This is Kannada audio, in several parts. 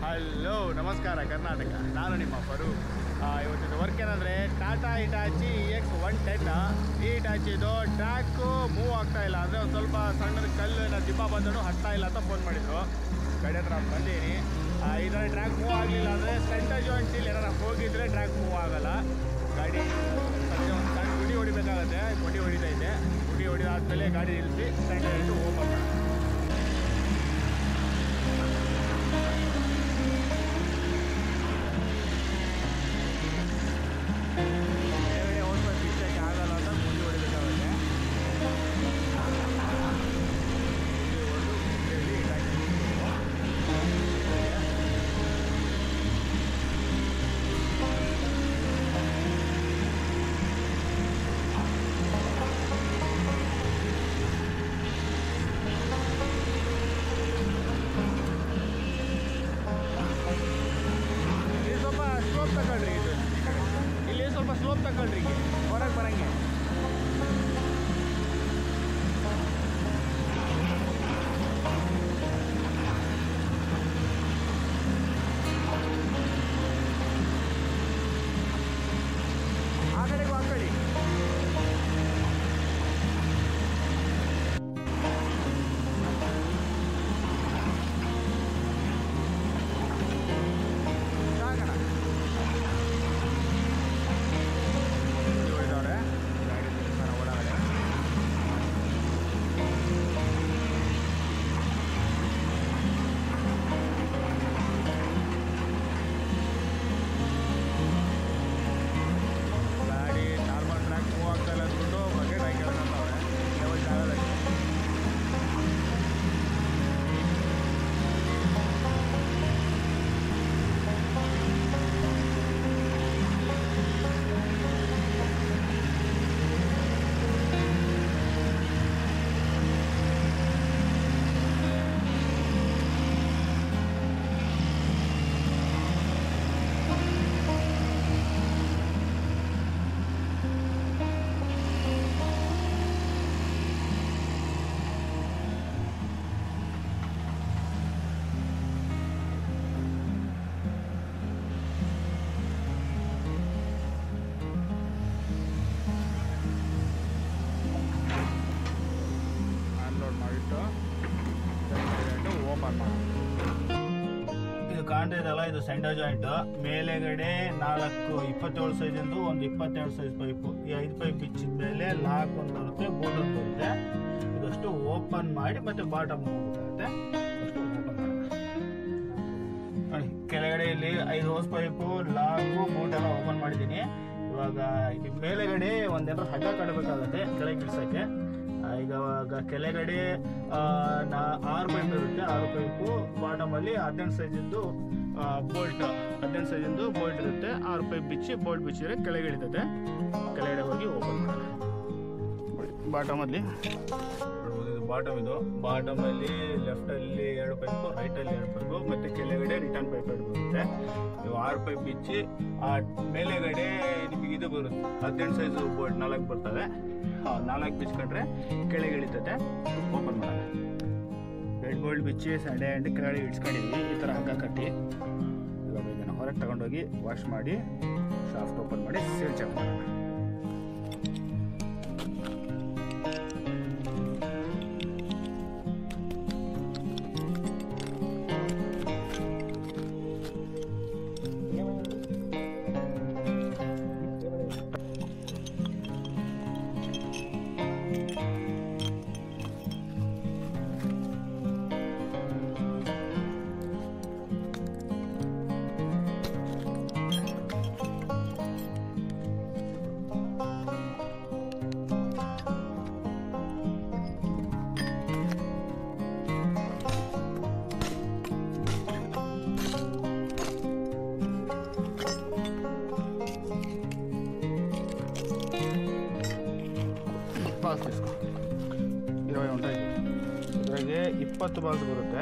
ಹಲೋ ನಮಸ್ಕಾರ ಕರ್ನಾಟಕ, ನಾನು ನಿಮ್ಮ ಫರೂಕ್. ಇವತ್ತಿನ ವರ್ಕ್ ಏನಂದರೆ ಟಾಟಾ ಹಿಟಾಚಿ EX110. ಈ ಹಿಟಾಚಿದು ಟ್ರ್ಯಾಕು ಮೂವ್ ಆಗ್ತಾ ಇಲ್ಲ, ಅಂದರೆ ಒಂದು ಸ್ವಲ್ಪ ಸಣ್ಣದ ಕಲ್ಲು ಏನೋ ದಿಬ್ಬ ಬಂದನು ಹತ್ತಾ ಇಲ್ಲ ಅಂತ ಫೋನ್ ಮಾಡಿದರು. ಗಾಡಿ ಹತ್ರ ಬಂದೀನಿ. ಇದರ ಟ್ರ್ಯಾಕ್ ಮೂವ್ ಆಗಲಿಲ್ಲ ಅಂದರೆ ಸೆಂಟರ್ ಜಾಯಿಂಟ್ಸಲ್ಲಿ ಏನಾರು ಹೋಗಿದ್ರೆ ಟ್ರ್ಯಾಕ್ ಮೂವ್ ಆಗೋಲ್ಲ. ಗಾಡಿ ಸಂಜೆ ಒಂದು ಸಣ್ಣ ಗುಡಿ ಹೊಡಿಬೇಕಾಗತ್ತೆ. ಗುಡಿ ಹೊಡಿತೈತೆ. ಗುಡಿ ಹೊಡಿದಾದ್ಮೇಲೆ ಗಾಡಿ ನಿಲ್ಲಿಸಿ ಸೆಂಟರ್ ಜಾಯಿಂಟು ಓಪನ್ ಮಾಡಿ. ಇಲ್ಲಿ ಸ್ವಲ್ಪ ಸ್ಲೋಪ್ ತಗೊಳ್ರಿ, ಹೊರಗೆ ಬರಂಗೆ. ಆ ಕಡೆಗೂ ಹಾಕೊಳ್ಳಿ. ಇದು ಕಾಣ್ತಾ ಇದಲ್ಲ, ಇದು ಸೆಂಟರ್ ಜಾಯಿಂಟ್. ಮೇಲೆಗಡೆ 27 ಸೈಜಿಂದು ಒಂದು 22 ಸೈಜ್ ಪೈಪು. ಈ 5 ಪೈಪ್ ಬಿಚ್ಚಿದ ಮೇಲೆ ಲಾಕ್ ಒಂದು ಬರುತ್ತೆ, ಬೋರ್ಡ್ ಒಂದು ಬರುತ್ತೆ. ಇದಷ್ಟು ಓಪನ್ ಮಾಡಿ ಮತ್ತೆ ಬಾಟಮ್ ಹೋಗುತ್ತೆ. ಅಷ್ಟು ಓಪನ್ ಮಾಡಿ ಕೆಳಗಡೆ ಇಲ್ಲಿ 5 ಹೋಸ್ ಪೈಪು, ಲಾಕು, ಬೋಟ್ ಎಲ್ಲ ಓಪನ್ ಮಾಡಿದ್ದೀನಿ. ಇವಾಗ ಇಲ್ಲಿ ಮೇಲೆಗಡೆ ಒಂದೇನಾದ್ರು ಹಗ್ಗ ಕಟ್ಟಬೇಕಾಗುತ್ತೆ ಕೆಳಗೆ ಇಳಿಸೋಕ್ಕೆ. ಈಗ ಕೆಳಗಡೆ 6 ಪೈಪ್ ಇರುತ್ತೆ. 6 ಪೈಪು ಬಾಟಮಲ್ಲಿ 18 ಸೈಜಿಂದು ಬೋಲ್ಟ್, 18 ಸೈಜಿಂದು ಬೋಲ್ಟ್ ಇರುತ್ತೆ. 6 ಪೈಪ್ ಬಿಚ್ಚಿ ಬೋಲ್ಟ್ ಬಿಚ್ಚಿದ್ರೆ ಕೆಳಗೆ ಇಳಿತದೆ. ಕೆಳಗಡೆ ಹೋಗಿ ಓಪನ್ ಮಾಡಿ ಬಾಟಮಲ್ಲಿ ಬಾಟಮ್. ಇದು ಬಾಟಮಲ್ಲಿ ಲೆಫ್ಟಲ್ಲಿ 2 ಪೈಪು, ರೈಟಲ್ಲಿ 2 ಪೈಪು, ಮತ್ತು ಕೆಳಗಡೆ ರಿಟರ್ನ್ ಪೈಪ್ ಬರುತ್ತೆ. ನೀವು 6 ಪೈಪ್ ಬಿಚ್ಚಿ ಮೇಲೆಗಡೆ ನಿಮಗೆ ಇದು ಬರುತ್ತೆ, 18 ಸೈಜು ಬೋಲ್ಟ್ 4 ಬರ್ತವೆ. 4 ಬಿಚ್ಕೊಂಡ್ರೆ ಕೆಳಗೆ ಇಳಿತದೆ. ಓಪನ್ ಮಾಡೋಣ. ರೆಡ್ ಬೋಲ್ಟ್ ಬಿಚ್ಚಿ ಸಂಡೆ ಅಂಡ್ ಕೆಳಗಡೆ ಇಡ್ಸ್ಕೊಂಡಿದ್ವಿ. ಈ ಥರ ಹಗ್ಗ ಕಟ್ಟಿ ಇವಾಗ ಇದನ್ನು ಹೊರಗೆ ತಗೊಂಡೋಗಿ ವಾಶ್ ಮಾಡಿ ಶಾಫ್ಟ್ ಓಪನ್ ಮಾಡಿ ಸೇಲ್ ಚೆಕ್ ಮಾಡೋಣ. ಬಾಲ್ಸ್ ಡಿಸ್ಕೋ 20 ಉಂಟಾಯಿತು. ಇದ್ರಾಗೆ 20 ಬಾಲ್ಸ್ ಬರುತ್ತೆ.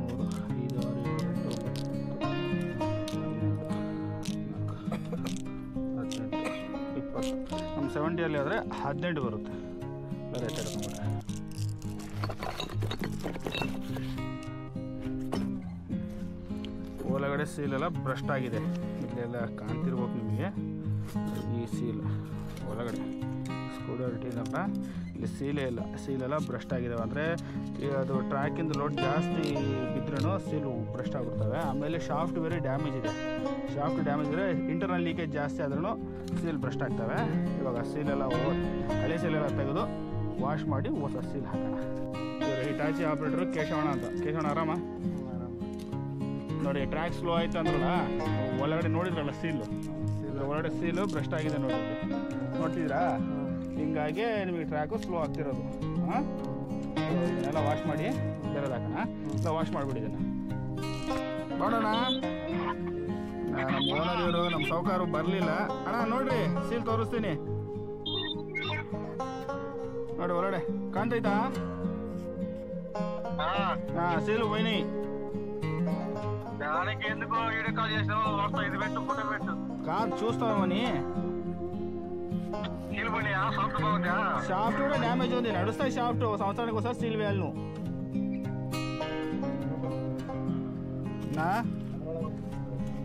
3, 5, 6, 7, 8, 20. ನಮ್ಮ 70 ಆದರೆ 18 ಬರುತ್ತೆ. ಬೇರೆ ತೆಗೆದುಕೊಂಡ್ಬಿಟ್ರೆ ಒಳಗಡೆ ಸೀಲೆಲ್ಲ ಬ್ರಸ್ಟ್ ಆಗಿದೆ, ಇಲ್ಲೆಲ್ಲ ಕಾಣ್ತಿರ್ಬೇಕು ನಿಮಗೆ. ಈ ಸೀಲ್ ಒಳಗಡೆ ಸ್ಕ್ರೂಡ್ರೈವರ್ ಇಲ್ಲಿ ಸೀಲೆಲ್ಲ ಬ್ರಸ್ಟ್ ಆಗಿದ್ದಾವೆ. ಅಂದರೆ ಅದು ಟ್ರ್ಯಾಕಿಂದ ಲೋಡ್ ಜಾಸ್ತಿ ಬಿದ್ರೂ ಸೀಲು ಬ್ರಸ್ಟ್ ಆಗಿಬಿಡ್ತವೆ. ಆಮೇಲೆ ಶಾಫ್ಟ್ ಬೇರೆ ಡ್ಯಾಮೇಜ್ ಇದೆ. ಶಾಫ್ಟ್ ಡ್ಯಾಮೇಜ್ ಇದ್ದರೆ ಇಂಟರ್ನಲ್ ಲೀಕೇಜ್ ಜಾಸ್ತಿ ಆದ್ರೂ ಸೀಲ್ ಬ್ರಸ್ಟ್ ಆಗ್ತವೆ. ಇವಾಗ ಸೀಲೆಲ್ಲ ಹಳೆ ಸೀಲೆಲ್ಲ ತೆಗೆದು ವಾಶ್ ಮಾಡಿ ಹೊಸ ಸೀಲ್ ಹಾಕೋಣ. ಇವರು ಹಿಟಾಚಿ ಆಪ್ರೇಟ್ರು ಕೇಶವಣ್ಣ ಅಂತ. ಕೇಶವಣ್ಣ ಆರಾಮ? ನೋಡಿ ಟ್ರ್ಯಾಕ್ ಸ್ಲೋ ಆಯ್ತು ಅಂದ್ರಲ್ಲ, ಒಳಗಡೆ ನೋಡಿದ್ರಲ್ಲ ಸೀಲು ಒಳಗಡೆ ಸೀಲು ಬ್ರಸ್ಟ್ ಆಗಿದೆ ನೋಡ್ತಿದ್ದೀರಾ? ಹಿಂಗಾಗಿ ನಿಮಗೆ ಟ್ರ್ಯಾಕು ಸ್ಲೋ ಆಗ್ತಿರೋದು. ಹಾಂ, ಇದನ್ನೆಲ್ಲ ವಾಶ್ ಮಾಡಿ ಬೇರೆದು ಹಾಕೋಣ. ಎಲ್ಲ ವಾಶ್ ಮಾಡಿಬಿಟ್ಟಿದ್ದೇನೆ. ನೋಡೋಣ. ನಮ್ಮ ಓನರ್ ಇವರು ನಮ್ಮ ಸಾಹುಕಾರರು ಬರಲಿಲ್ಲ. ಅಣ್ಣ ನೋಡ್ರಿ ಸೀಲ್ ತೋರಿಸ್ತೀನಿ ನೋಡಿ, ಒಳಗಡೆ ಕಾಣ್ತೈತಾ? ಹಾಂ, సీలు పోయినాయి. దానికి ఎందుకు వీడియో కాల్ చేసినావు? ఇది పెట్టు, ఫోటో పెట్టు. కాదు చూస్తామని. సీల్ పోయినాయా? సాఫ్ట్ బాగుందా? షాఫ్ట్ కూడా డ్యామేజ్ ఉంది. నడుస్తాయి షాఫ్ట్. సంవత్సరానికి ఒకసారి సీల్ వేయాలి నువ్వు. నా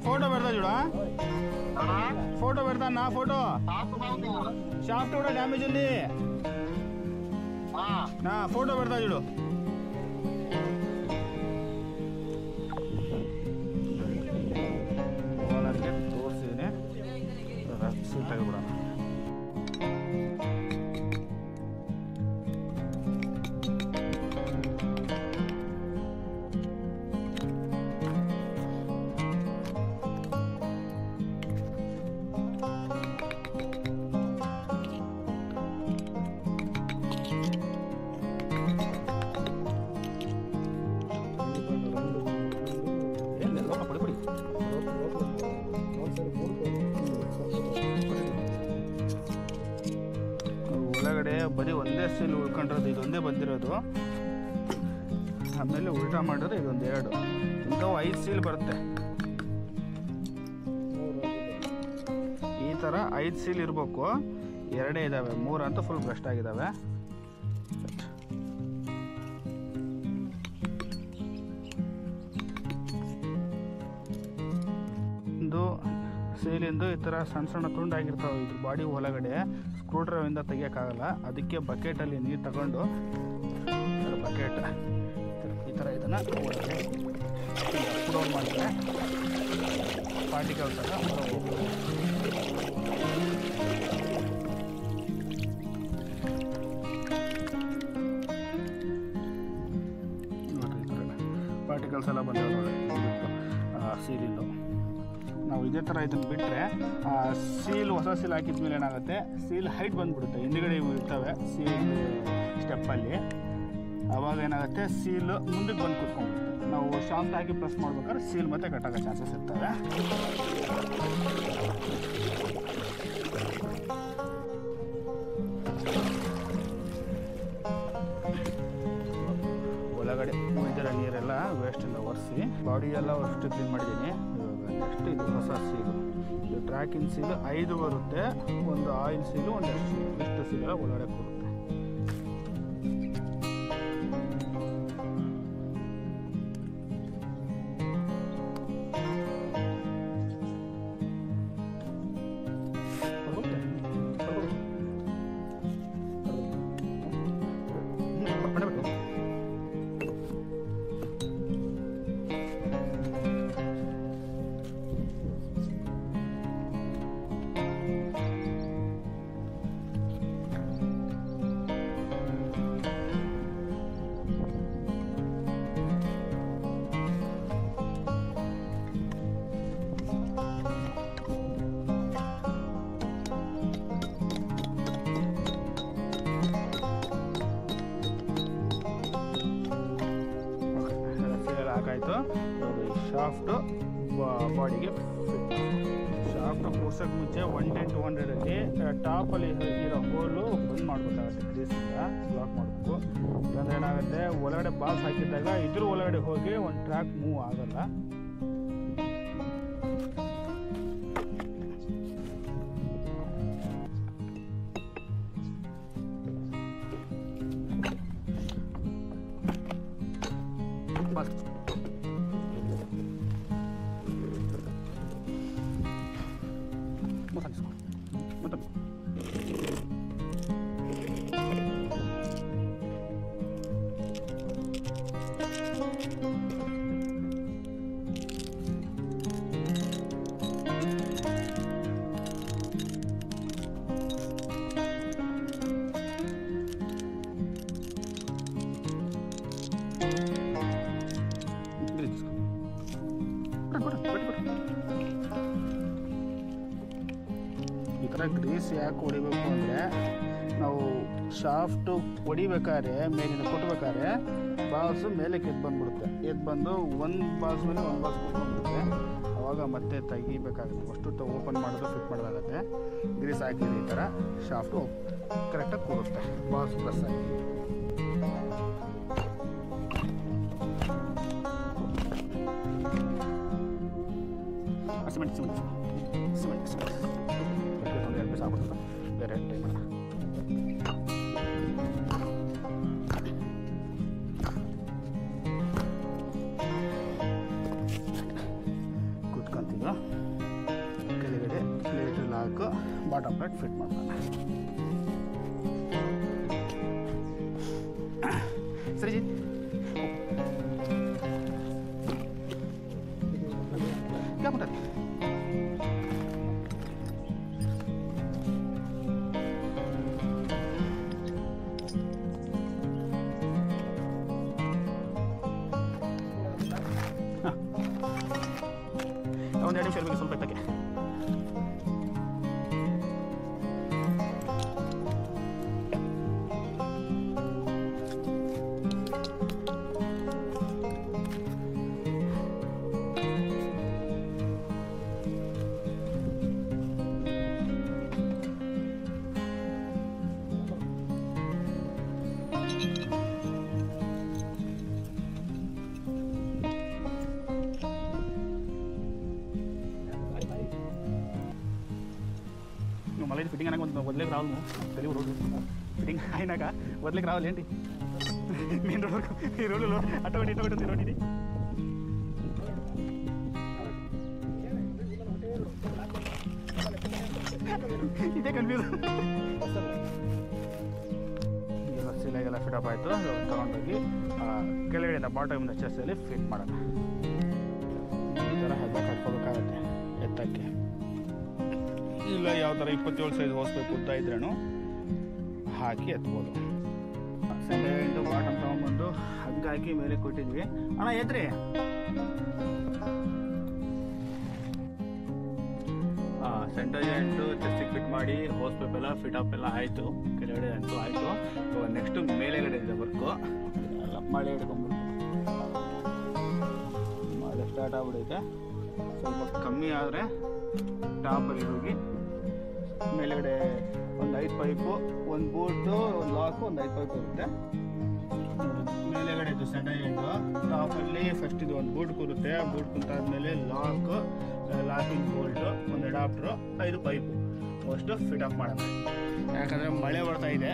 ఫోటో పెడతా చూడా, ఫోటో పెడతా నా ఫోటో. షాఫ్ట్ కూడా డ్యామేజ్ ఉంది. నా ఫోటో పెడతా చూడు. ಓನರ್ಗೆ ತೋರಿಸಿದ್ದೀನಿ, ಸೀಲ್ ತೆಗೆದ್ಬಿಡೋಣ. ಒಳಗಡೆ ಬರೀ ಒಂದೇ ಸೀಲ್ ಉಳ್ಕೊಂಡಿರೋದು, ಇದೊಂದೇ ಬಂದಿರೋದು. ಆಮೇಲೆ ಉಲ್ಟಾ ಮಾಡಿದ್ರೆ ಇದೊಂದು 2 ಇಂಥವು 5 ಸೀಲ್ ಬರುತ್ತೆ. ಈ ಥರ 5 ಸೀಲ್ ಇರಬೇಕು. 2 ಇದ್ದಾವೆ, 3 ಅಂತೂ ಫುಲ್ ಬ್ರಸ್ಟ್ ಆಗಿದ್ದಾವೆ. ಒಂದು ಸೀಲಿಂದು ಈ ಥರ ಸಣ್ಣ ಸಣ್ಣ ತುಂಡಾಗಿರ್ತಾವೆ. ಇದ್ರ ಬಾಡಿ ಒಳಗಡೆ ಸ್ಕ್ರೂ ಡ್ರೈವಿಂದ ತೆಗಿಯೋಕ್ಕಾಗಲ್ಲ. ಅದಕ್ಕೆ ಬಕೆಟಲ್ಲಿ ನೀರು ತಗೊಂಡು ಬಕೆಟ್ ಈ ಥರ ಇದನ್ನು ಒಳಗಡೆ ಡೌನ್ ಮಾಡಿದ್ರೆ ಪಾರ್ಟಿಕಲ್ಸ್ ಎಲ್ಲ ಹೊರಗೆ ಹೋಗ್ತದೆ. ಪಾರ್ಟಿಕಲ್ಸ್ ಎಲ್ಲ ಬಂದಿವೆ ನೋಡಿ ಸೀಲಿಂದು. ನಾವು ಇದೇ ಥರ ಇದನ್ನು ಬಿಟ್ಟರೆ ಸೀಲ್ ಹೊಸ ಸೀಲ್ ಹಾಕಿದ್ಮೇಲೆ ಏನಾಗುತ್ತೆ, ಸೀಲ್ ಹೈಟ್ ಬಂದುಬಿಡುತ್ತೆ. ಹಿಂದುಗಡೆ ಇವು ಇರ್ತವೆ ಸೀಲ್ ಸ್ಟೆಪ್ಪಲ್ಲಿ. ಆವಾಗ ಏನಾಗುತ್ತೆ, ಸೀಲ್ ಮುಂದಕ್ಕೆ ಬಂದು ಕೂತ್ಕೊಂಡ್ಬಿಡುತ್ತೆ. ನಾವು ಶಾಂಪ್ ಹಾಕಿ ಪ್ರೆಸ್ ಮಾಡ್ಬೇಕಾದ್ರೆ ಸೀಲ್ ಮತ್ತೆ ಕಟ್ಟಾಗೋ ಚಾನ್ಸಸ್ ಇರ್ತವೆ. ಒಳಗಡೆ ಉಳಿದಿರೋ ನೀರೆಲ್ಲ ವೇಸ್ಟಿಂದ ಒರೆಸಿ ಬಾಡಿ ಎಲ್ಲ ಅಷ್ಟು ಕ್ಲೀನ್ ಮಾಡಿದ್ದೀನಿ. ಇವಾಗ ನೆಕ್ಸ್ಟ್ ಇದು ಹೊಸ ಸೀಲು. ಇದು ಟ್ರ್ಯಾಕಿಂಗ್ ಸೀಲು 5 ಬರುತ್ತೆ. ಒಂದು ಆಯಿಲ್ ಸೀಲು, ಒಂದು ಇಷ್ಟು ಸೀಲೆಲ್ಲ ಒಳಗಡೆ ಕೊಡುತ್ತೆ. ಆಯಿತು. ಶಾಫ್ಟು ಬಾಡಿಗೆ ಫಿಟ್. ಶಾಫ್ಟ್ ಕೂರ್ಸೋಕ್ಕೆ ಮುಂಚೆ 110-200 ಟಾಪಲ್ಲಿ ಇರೋ ಹೋಲು ಬಂದ್ ಮಾಡಬೇಕಾಗತ್ತೆ. ಗ್ರೀಸಿಂದ ಬ್ಲಾಕ್ ಮಾಡಬೇಕು. ಇಲ್ಲಾಂದ್ರೆ ಏನಾಗುತ್ತೆ, ಒಳಗಡೆ ಬಾಸ್ ಹಾಕಿದ್ದಾಗ ಇದ್ರ ಒಳಗಡೆ ಹೋಗಿ ಒಂದು ಟ್ರ್ಯಾಕ್ ಮೂವ್ ಆಗಲ್ಲ. ಈ ಥರ ಗ್ರೀಸ್ ಯಾಕೆ ಹೊಡಿಬೇಕು ಅಂದರೆ ನಾವು ಶಾಫ್ಟು ಹೊಡಿಬೇಕಾದ್ರೆ ಮೇಲಿನ ಕೊಟ್ಬೇಕಾದ್ರೆ ಬಾಲ್ಸು ಮೇಲಕ್ಕೆ ಎದ್ದು ಬಂದ್ಬಿಡುತ್ತೆ. ಎದ್ದು ಬಂದು ಒಂದು ಬಾಲ್ಸ್ ಮೇಲೆ ಒಂದು ಬಾಲ್ಸ್ ಕೊಟ್ಕೊಂಡ್ಬಿಡುತ್ತೆ. ಆವಾಗ ಮತ್ತೆ ತೆಗಿಬೇಕಾಗುತ್ತೆ. ಅಷ್ಟು ಓಪನ್ ಮಾಡೋದು ಫಿಟ್ ಮಾಡೋದಾಗುತ್ತೆ. ಗ್ರೀಸ್ ಹಾಕಿದ್ರೆ ಈ ಥರ ಶಾಫ್ಟು ಕರೆಕ್ಟಾಗಿ ಕೂರುತ್ತೆ ಬಾಲ್ಸ್ ಪ್ಲಸ್ ಆಗಿ. ಸಿಮೆಂಟ್ ಸಿಮೆಂಟ್ ಸಿಮೆಂಟ್ ಸಿಮೆಂಟ್ ಒಂದು 2 ಪೀಸ್ ಆಗ್ಬಿಡ್ತದೆ. ಬೇರೆ ಟೈಮ್ ಅಲ್ಲ. ಕೂತ್ಕೊಂತೀವಿ. ಕೆಳಗಡೆ ಪ್ಲೇಟ್ ಲಾಕು ಬಾಟಮ್ ಪ್ಲೇಟ್ ಫಿಟ್ ಮಾಡೋಣ. ಸರಿ ಜಿ क्या बोला ಒಂದು 2 ನಿಮಿಷ ಇರಬೇಕು ಸ್ವಲ್ಪ ಎತ್ತಕ್ಕೆ. మళ్ళీ ఫిట్టింగ్ అనక వదిలేకి రావాలి. నువ్వు తెలివి రోడ్డు ఫిట్టింగ్ అయినాక వదిలేకి రావాలి ఏంటి మెయిన్ రోడ్ వరకు. ఈ రోడ్లో అట్టబడి ఇట్టబడి ఉంది రోడ్ ఇది. ಇದೇ ಕನ್ಫ್ಯೂಸ್. ಈಗ ಸಿಲೆಗೆಲ್ಲ ಫಿಟಪ್ ಆಯಿತು. ತಗೊಂಡೋಗಿ ಕೆಳಗಡೆಯಿಂದ ಬಾಟಮಿಂದ ಚೆಸ್ಸಲ್ಲಿ ಫಿಟ್ ಮಾಡೋಣ. ಈ ಥರ ಹಗ್ಗ ಕಟ್ಕೋಬೇಕಾಗತ್ತೆ ಎತ್ತಕ್ಕೆ. ಇಲ್ಲ ಯಾವ ಥರ 27 ಸೈಜ್ ಹೊಸಬೇಕು ಉದ್ದ ಇದ್ರೂ ಹಾಕಿ ಎತ್ಬೋದು. ಸೆಂಟರ್ ಬಾಟಮ್ ತೊಗೊಂಡ್ಬಂದು ಹಗ್ಗ ಹಾಕಿ ಮೇಲೆ ಕೊಟ್ಟಿದ್ವಿ. ಅಣ್ಣ ಎದ್ರಿ ಸೆಂಟರ್ ಜಾಯಿಂಟು ಚೆಸ್ಟಿಗೆ ಫಿಟ್ ಮಾಡಿ ಹೋಸ್ ಪೈಪ್ ಎಲ್ಲ ಫಿಟಪ್ ಎಲ್ಲ ಆಯಿತು. ಕೆಳಗಡೆ ಅಂತೂ ಆಯಿತು. ಇವಾಗ ನೆಕ್ಸ್ಟು ಮೇಲೆಗಡೆ ಇದೆ ವರ್ಕು. ಎಲ್ಲ ಮಳೆ ಹಿಡ್ಕೊಂಡ್ಬಿಟ್ಟು ಮಳೆ ಸ್ಟಾರ್ಟ್ ಆಗ್ಬಿಡೈತೆ. ಸ್ವಲ್ಪ ಕಮ್ಮಿ ಆದರೆ ಟಾಪಲ್ಲಿ ಹೋಗಿ ಮೇಲೆಗಡೆ ಒಂದು 5 ಪೈಪು, ಒಂದು ಬೂಟು, ಒಂದು ಲಾಕು, ಒಂದು 5 ಪೈಪ್ ಇರುತ್ತೆ. ಮೇಲೆಗಡೆ ಇದು ಸೆಂಟರ್ ಜಾಯಿಂಟು ಟಾಪಲ್ಲಿ ಫಸ್ಟ್ ಇದು ಒಂದು ಬೂಟ್ ಕೂರುತ್ತೆ. ಆ ಬೂಟ್ ಕುಂತಾದ್ಮೇಲೆ ಲಾಕು, ಲಾಕಿಂಗ್ ಬೋಲ್ಟು, ಒಂದು ಅಡಾಪ್ಟ್ರು, 5 ಪೈಪು ಅಷ್ಟು ಫಿಟ್ ಅಪ್ ಮಾಡೋಣ. ಯಾಕಂದರೆ ಮಳೆ ಬರ್ತಾ ಇದೆ.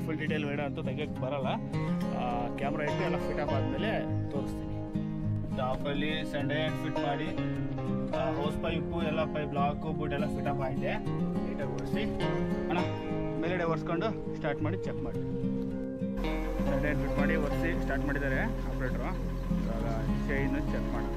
ಫುಲ್ ಡೀಟೇಲ್ ವಿಡಿಯೋ ಅಂತೂ ತೆಗಿಯೋಕ್ಕೆ ಬರೋಲ್ಲ. ಕ್ಯಾಮ್ರಾ ಇಟ್ಟು ಎಲ್ಲ ಫಿಟ್ ಅಪ್ ಆದಮೇಲೆ ತೋರಿಸ್ತೀನಿ. ಟಾಪಲ್ಲಿ ಸೆಂಟರ್ ಜಾಯಿಂಟ್ ಫಿಟ್ ಮಾಡಿ ಹೋಸ್ ಪೈಪು ಎಲ್ಲ ಪೈಪ್ ಲಾಕು ಬೂಟ್ ಎಲ್ಲ ಫಿಟ್ ಅಪ್ ಆಗಿದೆ. ನೀಟಾಗಿ ಒರೆಸಿ ಅಣ್ಣ ಮೇಲೆಡೆ ಒರೆಸ್ಕೊಂಡು ಸ್ಟಾರ್ಟ್ ಮಾಡಿ ಚೆಕ್ ಮಾಡಿ. ಸೆಂಟರ್ ಜಾಯಿಂಟ್ ಫಿಟ್ ಮಾಡಿ ಒರೆಸಿ ಸ್ಟಾರ್ಟ್ ಮಾಡಿದ್ದಾರೆ ಆಪ್ರೇಟ್ರು. ಇವಾಗ ಚೈನು ಚೆಕ್ ಮಾಡೋಣ.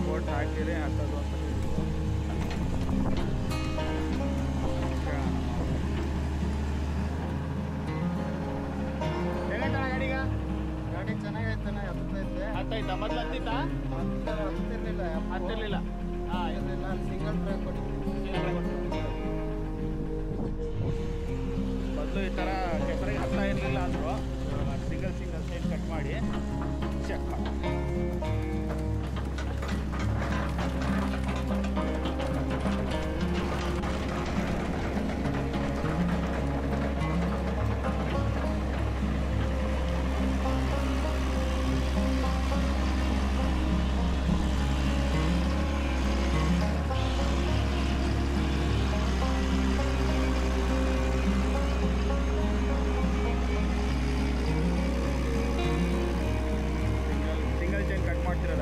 ಬೋಟ್ ಹಾಕಿರಿ ಹತ್ತೋದು ಅಂತ ಹೇಳಿದ್ರು. ಹೇಗೈತಣ್ಣ ಗಾಡಿಗ? ಗಾಡಿ ಚೆನ್ನಾಗೈತಾನೆ, ಹತ್ತೈತಾ? ಮೊದಲು ಹತ್ತಿತ್ತಾ? ಹತ್ತಿರ್ಲಿಲ್ಲ. ಹಾಂ, ಸಿಂಗಲ್ ಟ್ರ್ಯಾಕ್ ಮೊದಲು ಈ ಥರ ಕೆಸರಿಗೆ ಹತ್ತಾ ಇರಲಿಲ್ಲ ಅಂದರು. ಸಿಂಗಲ್ ಸೈಡ್ ಕಟ್ ಮಾಡಿ ಚೆಕ್ ಮಾಡಿ.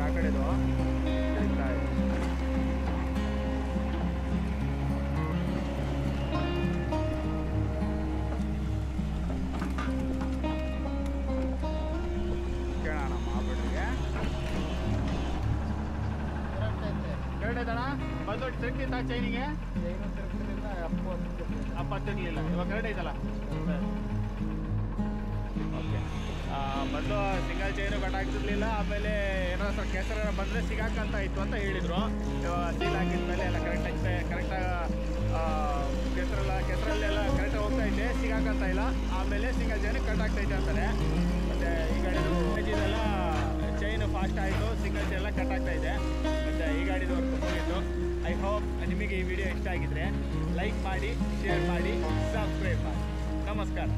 ಆ ಕಡೆದು ಕೇಳೋಣ ಮಾಡ್ಬಿಡ್ರಿಗೆ. ಕರೆಕ್ಟ್ ಆಯ್ತಣ್ಣ? ಮೊದಲು ತಿರುಗ್ತಿತ್ತ ಚೈನಿಗೆ? ಅಪ್ಪತ್ತಿರ್ಲಿಲ್ಲ. ಇವಾಗ ಕರೆಕ್ಟ್ ಐತಲ್ಲ? ಓಕೆ. ಮೊದಲು ಸಿಂಗಲ್ ಚೈನು ಕಟ್ ಆಗ್ತಿರ್ಲಿಲ್ಲ. ಆಮೇಲೆ ಏನಾದ್ರು ಸ್ವಲ್ಪ ಕೆಸರ ಬಂದರೆ ಸಿಗಾಕಂತ ಇತ್ತು ಅಂತ ಹೇಳಿದರು. ಸೀಲ್ ಹಾಕಿದ್ಮೇಲೆ ಎಲ್ಲ ಕರೆಕ್ಟಾಗಿ ಕೆಸರಲ್ಲೆಲ್ಲ ಕರೆಕ್ಟಾಗಿ ಹೋಗ್ತಾ ಇದೆ, ಸಿಗಾಕಂತ ಇಲ್ಲ. ಆಮೇಲೆ ಸಿಂಗಲ್ ಚೈನು ಕಟ್ ಆಗ್ತೈತೆ ಅಂತಾರೆ. ಮತ್ತು ಈ ಗಾಡಿದು ಇದೆಲ್ಲ ಚೈನು ಫಾಸ್ಟ್ ಆಯಿತು, ಸಿಂಗಲ್ ಚೈನ್ ಎಲ್ಲ ಕಟ್ ಆಗ್ತಾ ಇದೆ. ಮತ್ತು ಈ ಗಾಡಿದು ವರ್ಕ್ ಮುಗಿಯಿತು. ಐ ಹೋಪ್ ನಿಮಗೆ ಈ ವಿಡಿಯೋ ಇಷ್ಟ ಆಗಿದ್ರೆ ಲೈಕ್ ಮಾಡಿ, ಶೇರ್ ಮಾಡಿ, ಸಬ್ಸ್ಕ್ರೈಬ್ ಮಾಡಿ. ನಮಸ್ಕಾರ.